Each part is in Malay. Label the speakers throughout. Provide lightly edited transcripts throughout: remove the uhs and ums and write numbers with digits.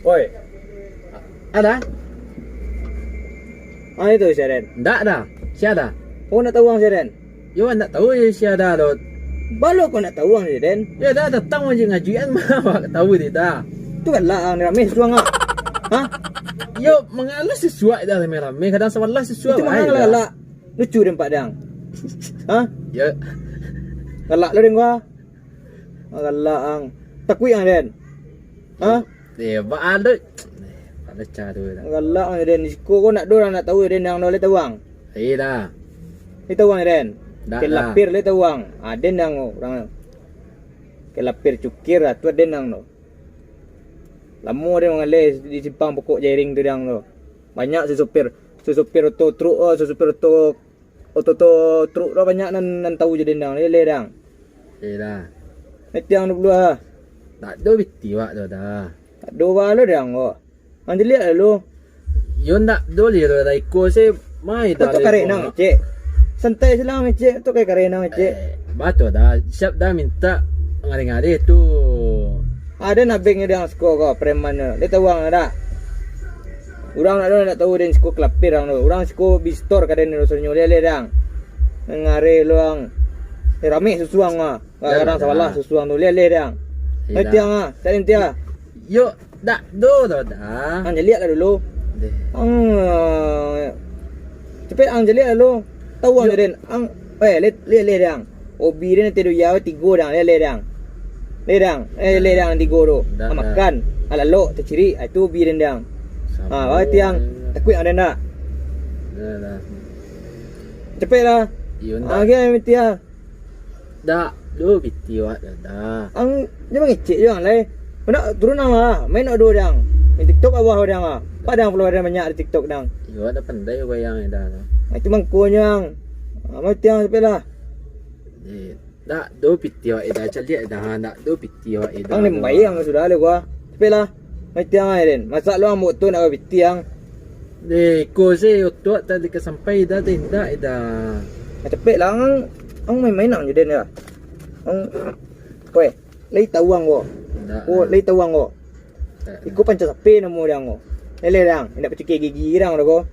Speaker 1: Oi,
Speaker 2: Ada?
Speaker 1: itu si Ren.
Speaker 2: Enggak ada. Siapa?
Speaker 1: Kau nak tahu ang si Ren?
Speaker 2: Yo nak tahu ya siapa dot.
Speaker 1: Balo kau nak tahu ang si Ren?
Speaker 2: Ya dah datang aja ngajuan mah tahu dia dah.
Speaker 1: Tu kan lah ang ramai suang ah. Ha?
Speaker 2: Yo mengalah sesuai dah rame-rame kadang sewalah sesuai.
Speaker 1: Itu mahal lah. Lucu dan Pak Dang. Ha?
Speaker 2: Ya.
Speaker 1: Galak lo den gua. Galak ang. Takui ang Den. Ha?
Speaker 2: Dia ada. Ada cara dah.
Speaker 1: Galak ang Den. Kau nak dorang nak tahu Den yang boleh tahu ang.
Speaker 2: Dah.
Speaker 1: Ni tahu ang Den.
Speaker 2: Dah.
Speaker 1: Kelapir le tahu ang. Den yang orang. Kelapir cukir lah tu Den yang no. Lama dia mengalir di simpang pokok jairing tu dang tu. Banyak sesupir auto truk sesupir auto truk dah banyak nan tahu je dendang le dang.
Speaker 2: Dah.
Speaker 1: Metiang dulu ah.
Speaker 2: Tak ada biti wak tu dah.
Speaker 1: Tak do lo dang ko. Ang lihat lu.
Speaker 2: Yo nak doli tu dah ikut saya mai dah.
Speaker 1: Tu karek nang cek. Santai selang cek tu karek nang cek.
Speaker 2: Batu dah. Siap dah minta ngari-ngari tu.
Speaker 1: Ada nabeng dia yang skor ko preman dia tahu ang ada. Urang nak tahu den skor kelapir ang tu. Urang skor bistor kaden rosornyo le dang. Ngare luang. Rame susuang ah. Kadang salah susuang tu le dang. Metiang ah, tak entia.
Speaker 2: Yo dak do dah.
Speaker 1: Ang lihat lah dulu. Ang cepet ang lihat dulu. Tahu ang den ang le dang. Obi dia nanti dia tigo dang le dang. Ledang tigo tu. Makan alalo terciri itu bi dendang. Bagi tiang takut ang denda.
Speaker 2: Dah.
Speaker 1: Cepatlah. Agi metia.
Speaker 2: Dak do biti wak dah.
Speaker 1: Ang jangan ngecek je ang lai. Nak turun ang lah. Main nak do dang. Main TikTok awah dang ah. Padang follower dia banyak di TikTok dang.
Speaker 2: Yo ada pandai wayang dah.
Speaker 1: Itu mangkonya ang. Metia cepatlah.
Speaker 2: Tak do biti wak dah caliak dah nak do biti wak dah.
Speaker 1: Ang ni bayang sudah le gua. Cepatlah. Metia ang den. Masak lu ang motor nak biti ang.
Speaker 2: Ko saya tu tadi ke sampai dah tidak dah.
Speaker 1: Cepatlah ang main-main ang je den dah. Ang kowe, lei tawang ko. Oh, lei tawang ko. Iko panca sape namo dang ko. Lele dang, hendak pecik gigi dang ko.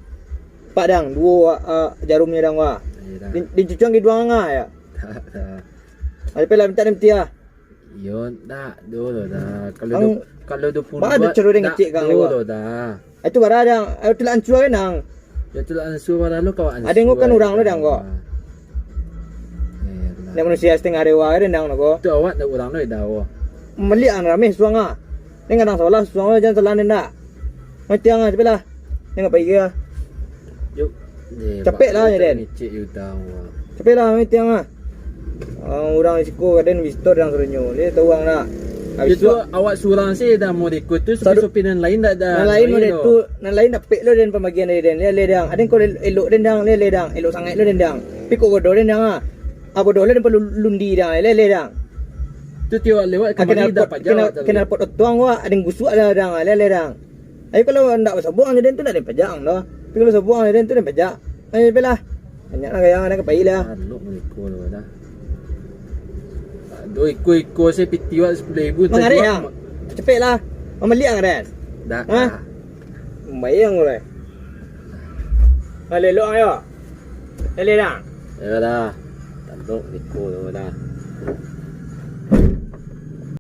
Speaker 1: Pak dang, dua jarumnya dang wa. Din cucang gi dua nga ya. Ada pela minta dem tia.
Speaker 2: Yo dak do dah. Kalau 20
Speaker 1: ba ada cero deng cek kang
Speaker 2: do dah.
Speaker 1: Itu baradang, ayo telan cua nang.
Speaker 2: Ya telan suara lu kawan.
Speaker 1: Ada ngokan urang lo dang ko. Nek manusia setengah dewa ke dendang ko.
Speaker 2: Tu awak dah urang lo dah.
Speaker 1: Meli ang rame suanga. Ning kadang salah suanga jangan telan denda. Matiang ah cepatlah. Ning apa iya?
Speaker 2: Yuk.
Speaker 1: Cepet lah ya den.
Speaker 2: Cek you dah.
Speaker 1: Cepatlah matiang ah. Orang isiko kaden vistor yang serenyo. Dia tahu ang nak.
Speaker 2: Itu awak surang sih dah mau ikut tu sopinan lain dah dah.
Speaker 1: Nan lain mo tu, nan lain dapet lo den pembagian dari den. Le dang. Aden ko elok dendang le dang. Elok sangat lo dendang. Piko bodoh dendang ah. Apa dole perlu lundi dang le dang.
Speaker 2: Tu tiwa lewat kembali dah pajak.
Speaker 1: Kena pot tuang wa ada gusuk ada dang le dang. Ayo kalau ndak sabuang den tu nak den pajak dah. Tapi kalau sabuang den tu den pajak. Ayo belah. Banyak lah yang ada kepai lah.
Speaker 2: Lu mengiko lo dah. Do iko saya piti wa 10,000 tu.
Speaker 1: Mangari yang. Cepatlah. Mamali ang den.
Speaker 2: Dah.
Speaker 1: Bayang oleh. Ale lo ayo. Le dang.
Speaker 2: Ya dah. Tak lu mengiko lo dah.